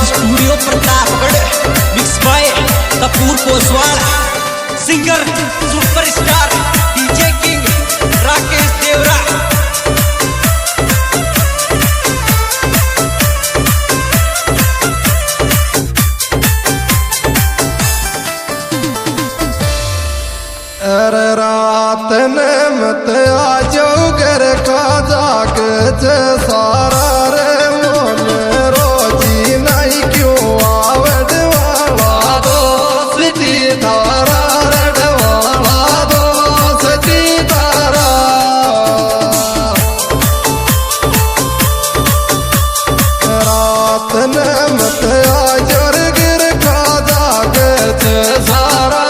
Studio Pratapgarh, mix by Kapoor Poswal, singer superstar DJ king Rakesh Devra. अरे रात ने मत आ जाओ घर का जागत सारा रे मन रोजी नहीं क्यों आवड़ वाला दोस्ती तारा रडवाला दोस्ती तारा। रात ने मत आ जाओ घर का जागत सारा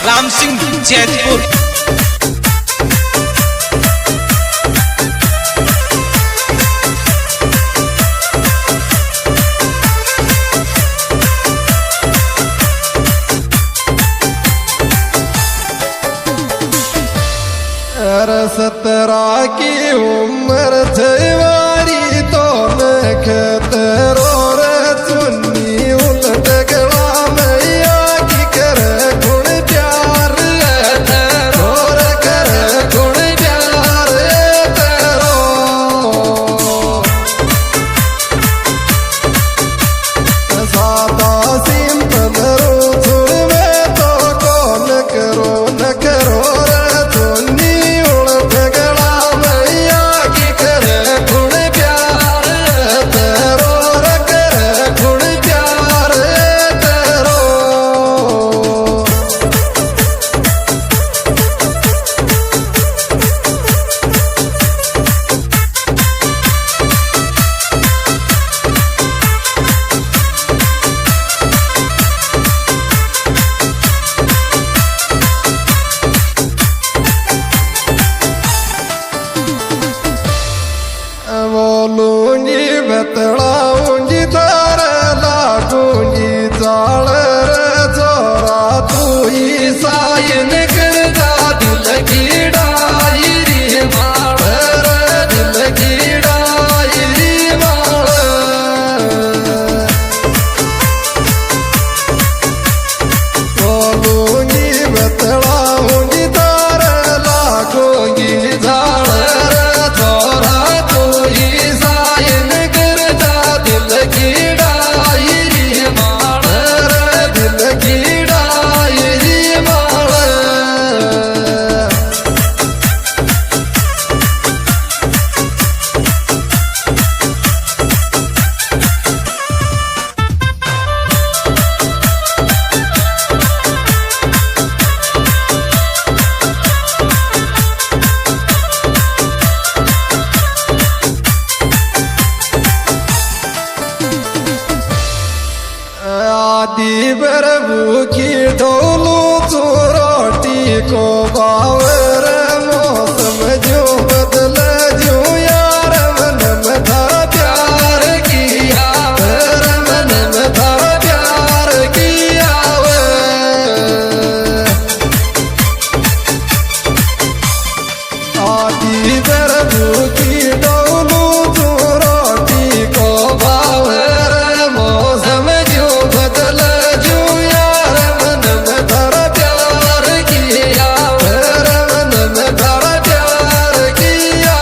राम सिंह जैतपुर। अरे 17 की उम्र छवारी तो खेत रो रे चुन्नी उलट गला मैया की करे गुण प्यार रो रे करे गुण प्यार तेरो। सादा सिंपल रो सुन में तो कौन करो न करो बोलूंगी बतलाऊंगी तारे लागूंगी चाल रे छोरा तू ही साइन कर जा दिल की डायरी मार रे दिल की डायरी मार। बोलूंगी बतलाऊंगी तारे लागूंगी चाल रे छोरा आदि बरबू की ढोलू तू रोटी को बावर मौसम जो बदल जो यार मन में था प्यार किया मन में था प्यार किया। आदि बरबू की ढोलू तू रोटी को बावर मौसम जो बदल जो यार मन में धरा प्यार किया मन में धरा प्यार किया।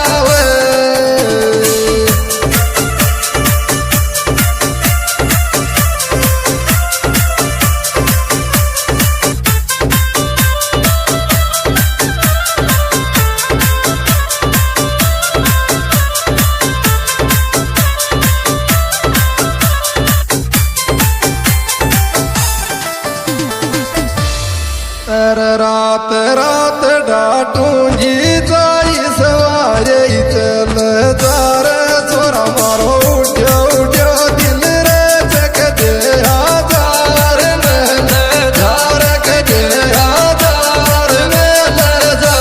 रात रात डाटूंगी जाई सवारे चल जार छोरा मारो उठ्यो उठ्यो दिल रे जग दे हजार में धार के हजार में जा।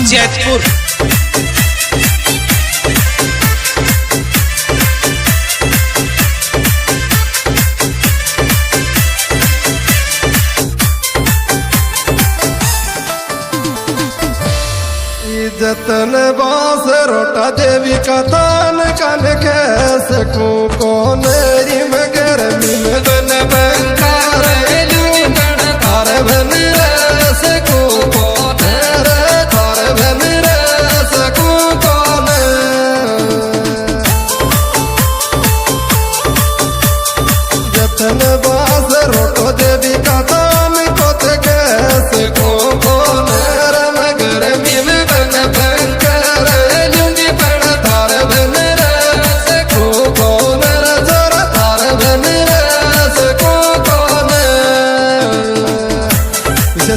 जैतपुर। जतन बास रोटा देवी का तान कन कैस को कोनेरी में गर्मी में बन बंकार थार बन रस को कोनेरे थार बन रस को कोने जतन बास रोटो देवी का तान कोत कैस को कोनेरे में गर्मी में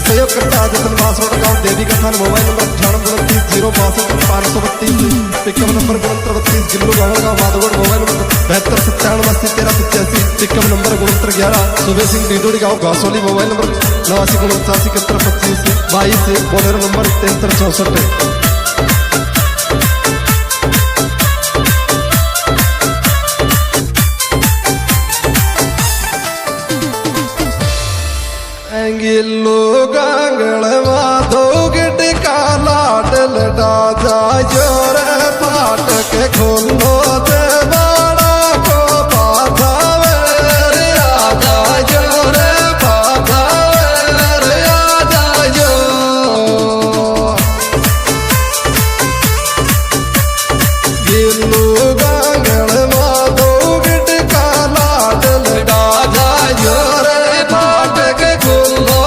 सहयोग करता है जतन बासवाड़ा गाँव देवी का थान। Mobile number 9829 pickup number 3932 Gillu गाँव Madhogarh. Mobile number 7297801385 pickup number 6911 Subah Singh Didodi गाँव Ghasoli. Mobile number 8989812522 Bolero number 7364। Gillo Gangad Madho गिट काला डल डाजा जोर फाटक खोलो ते बाड़ा को पाथा रे आजा जोर पाथा रे आजा जो गिल्लो गांगड़ माधो गिट काला डल डाजा जोर फाटक खोलो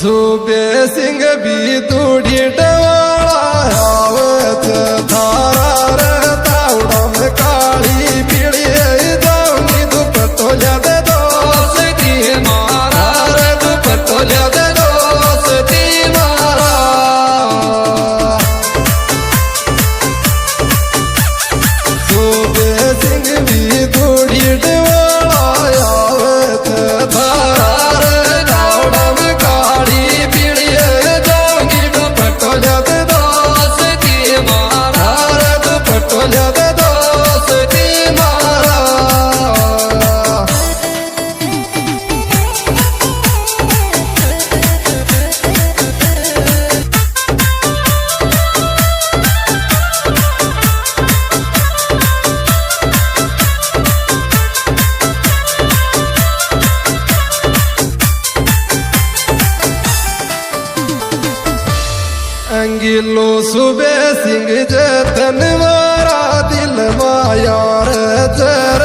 सुबे सिंह भी तूड़ी डवाड़ा आवत थारा रे तावड़ा में काली पीड़ी जाऊंगी दुपट्टो जादे दोस्ती मारा रे दुपट्टो जादे दोस्ती मारा सुबे सिंह भी तूड़ी डवाड़ा आवत थारा रे तावड़ा में गिल्लो सुबह सिंह जतन मारा दिल मायार जर